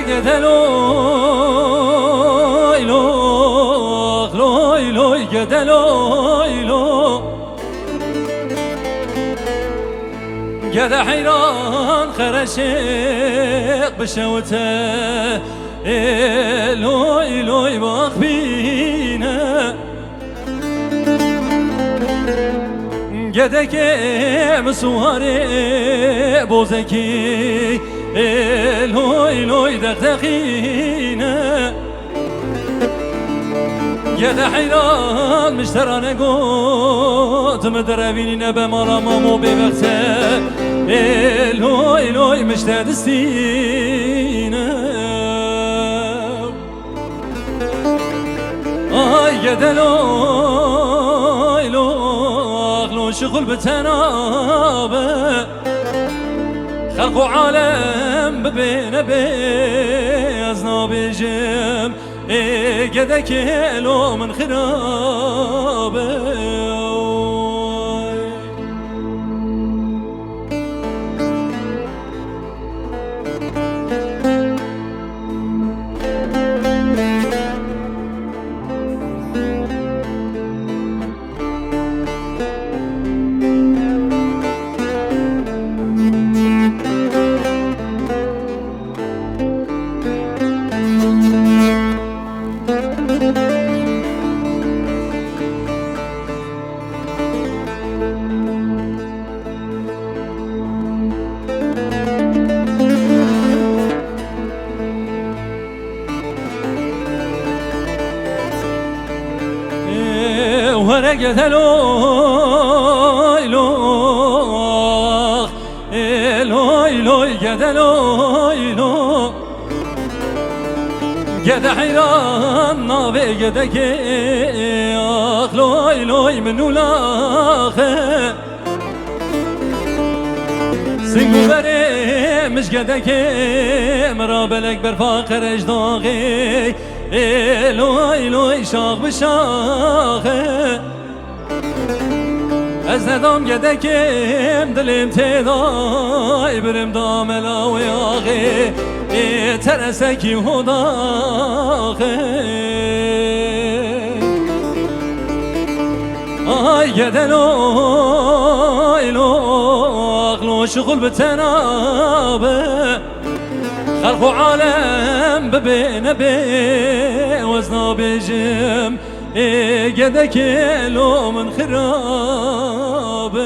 گدلوی لوی لوی گدلوی لو گده حیران خرشق بشوته لوی لوی باق بینه گده که مسواره بوزکی لوی لوی دقدقینه گده حیران مشترانه گوت مدربینه به مالا مامو ببخته لوی لوی مشتدستینه آی گده لوی لوی شغل بتنابه خلق و عالم ببینه از نابجم گده که لو من خرابه ورقة لوي لوخ لوي لوي قد لوي لوخ قد حيران نابي قد كيخ لوي لوي منو لاخه سنگو بره مش قد كي مرابلك برفاقر اجداغي لوی لوی شاخ به شاخه از ندام گده کم دلم تدای برم داملا و یاغه ترسکی هداخه آی گده لوی لو شغل بتنابه خلق و عالم ببینه وزنا بجم گده که لو من خرابه